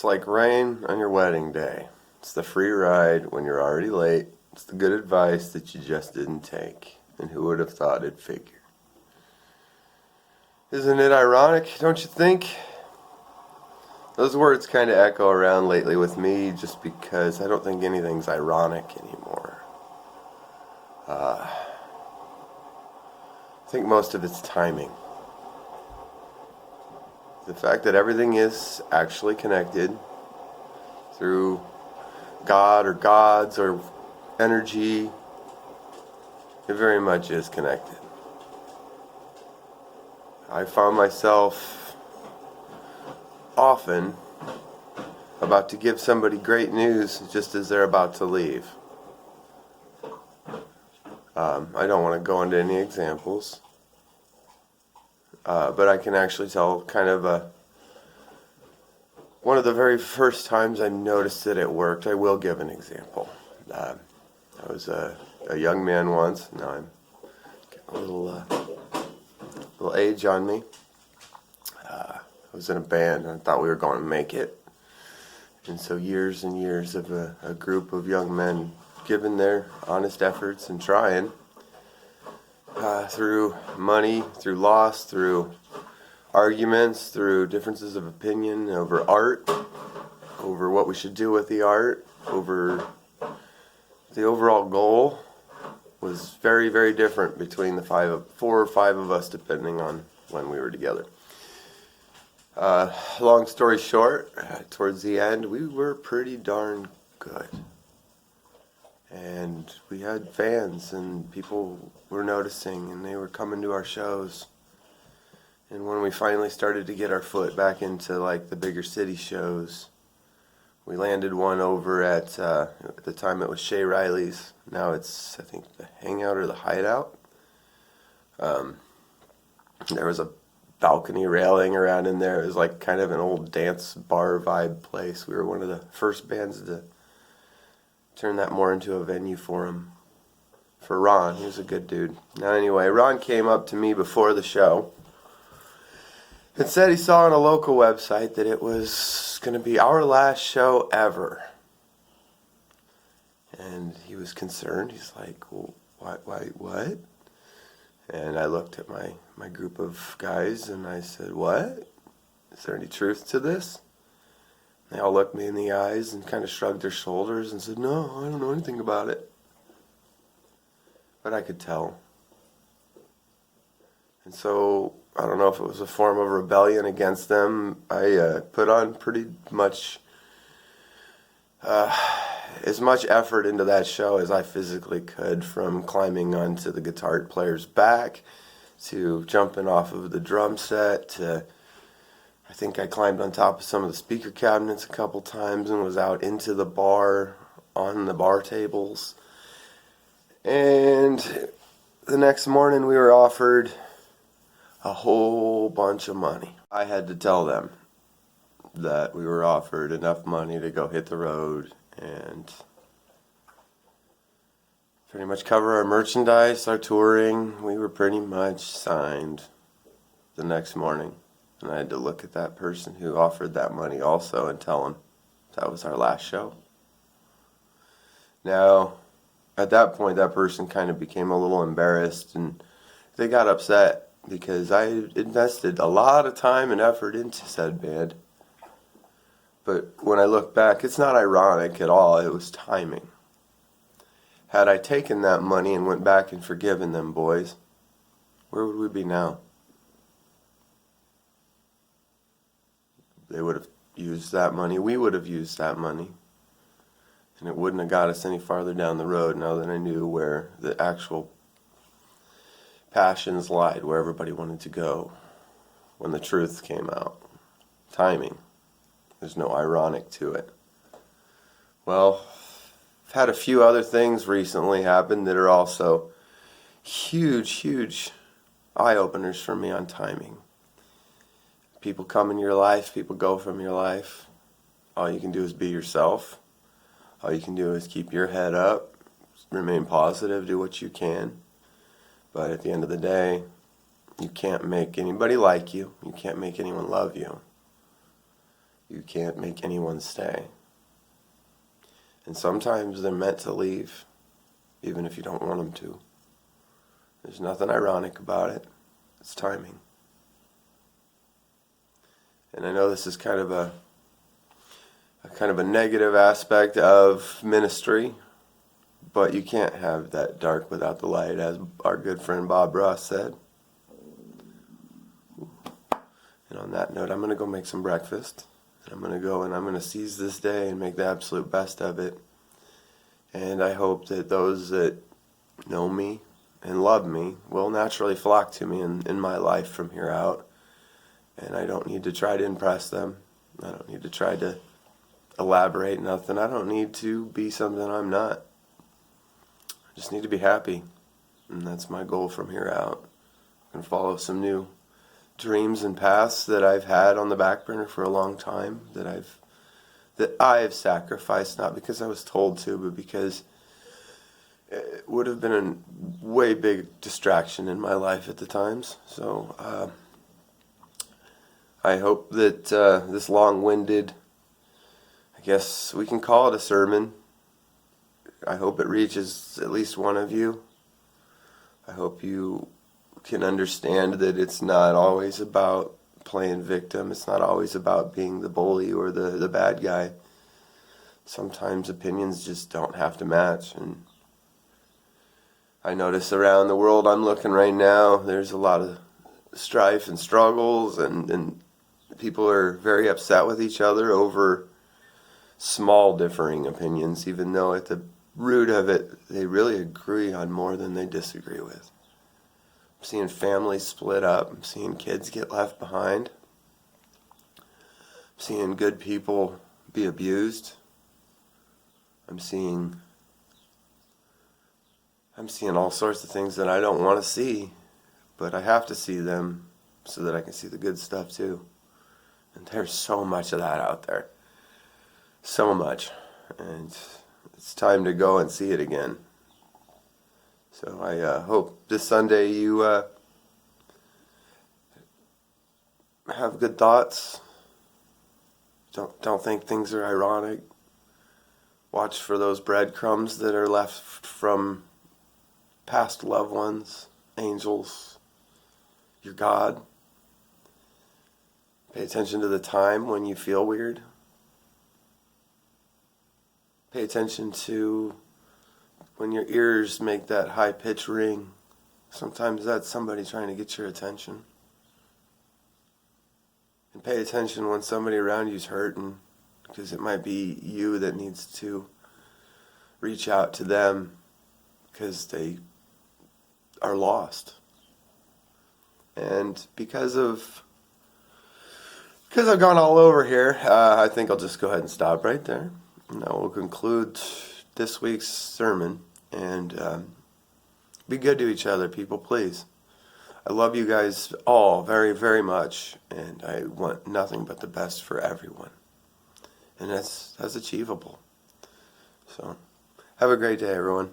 It's like rain on your wedding day. It's the free ride when you're already late. It's the good advice that you just didn't take. And who would have thought it'd figure? Isn't it ironic, don't you think? Those words kind of echo around lately with me just because I don't think anything's ironic anymore. I think most of it's timing. The fact that everything is actually connected through God or gods or energy, it very much is connected. I found myself often about to give somebody great news just as they're about to leave. I don't want to go into any examples, but I can actually tell kind of one of the very first times I noticed that it worked. I will give an example. I was a young man once. Now I'm getting a little age on me. I was in a band and I thought we were going to make it. And so years and years of a group of young men giving their honest efforts and trying through money, through loss, through arguments, through differences of opinion over art, over what we should do with the art, over the overall goal was very, very different between the four or five of us, depending on when we were together. Long story short, towards the end, we were pretty darn good. And we had fans, and people were noticing, and they were coming to our shows. And when we finally started to get our foot back into like the bigger city shows, we landed one over at the time it was Shea Riley's. Now it's, I think, the Hangout or the Hideout. There was a balcony railing around in there. It was like kind of an old dance bar vibe place. We were one of the first bands to turn that more into a venue for him. For Ron, he was a good dude. Now anyway, Ron came up to me before the show and said he saw on a local website that it was going to be our last show ever. And he was concerned. He's like, well, why, what? And I looked at my group of guys and I said, what? Is there any truth to this? They all looked me in the eyes and kind of shrugged their shoulders and said, no, I don't know anything about it. But I could tell. And so, I don't know if it was a form of rebellion against them. I put on pretty much as much effort into that show as I physically could, from climbing onto the guitar player's back to jumping off of the drum set to, I think I climbed on top of some of the speaker cabinets a couple times and was out into the bar on the bar tables. And the next morning we were offered a whole bunch of money. I had to tell them that we were offered enough money to go hit the road and pretty much cover our merchandise, our touring. We were pretty much signed the next morning. And I had to look at that person who offered that money also and tell him that was our last show. Now, at that point, that person kind of became a little embarrassed and they got upset because I invested a lot of time and effort into said band. But when I look back, it's not ironic at all. It was timing. Had I taken that money and went back and forgiven them boys, where would we be now? They would have used that money. We would have used that money. And it wouldn't have got us any farther down the road now that I knew where the actual passions lied, where everybody wanted to go when the truth came out. Timing. There's no ironic to it. Well, I've had a few other things recently happen that are also huge eye-openers for me on timing. People come in your life, people go from your life. All you can do is be yourself. All you can do is keep your head up, remain positive, do what you can. But at the end of the day, you can't make anybody like you. You can't make anyone love you. You can't make anyone stay. And sometimes they're meant to leave, even if you don't want them to. There's nothing ironic about it. It's timing. And I know this is kind of a negative aspect of ministry, but you can't have that dark without the light, as our good friend Bob Ross said. And on that note, I'm going to go make some breakfast. I'm going to go and I'm going to seize this day and make the absolute best of it. And I hope that those that know me and love me will naturally flock to me in my life from here out. And I don't need to try to impress them. I don't need to try to elaborate nothing. I don't need to be something I'm not. I just need to be happy. And that's my goal from here out. I'm going to follow some new dreams and paths that I've had on the back burner for a long time, that I've sacrificed, not because I was told to, but because it would have been a way big distraction in my life at the times. So I hope that this long-winded, I guess we can call it a sermon, I hope it reaches at least one of you. I hope you can understand that it's not always about playing victim. It's not always about being the bully or the bad guy. Sometimes opinions just don't have to match. And I notice around the world I'm looking right now, there's a lot of strife and struggles, and people are very upset with each other over small differing opinions, even though at the root of it, they really agree on more than they disagree with. I'm seeing families split up. I'm seeing kids get left behind. I'm seeing good people be abused. I'm seeing all sorts of things that I don't want to see, but I have to see them so that I can see the good stuff too. And there's so much of that out there. So much. And it's time to go and see it again. So I hope this Sunday you have good thoughts. Don't think things are ironic. Watch for those breadcrumbs that are left from past loved ones, angels, your God. Pay attention to the time when you feel weird. Pay attention to when your ears make that high-pitched ring. Sometimes that's somebody trying to get your attention. And pay attention when somebody around you's hurting, because it might be you that needs to reach out to them because they are lost. And because I've gone all over here, I think I'll just go ahead and stop right there. And I will conclude this week's sermon. And be good to each other, people, please. I love you guys all very, very much. And I want nothing but the best for everyone. And that's achievable. So, have a great day, everyone.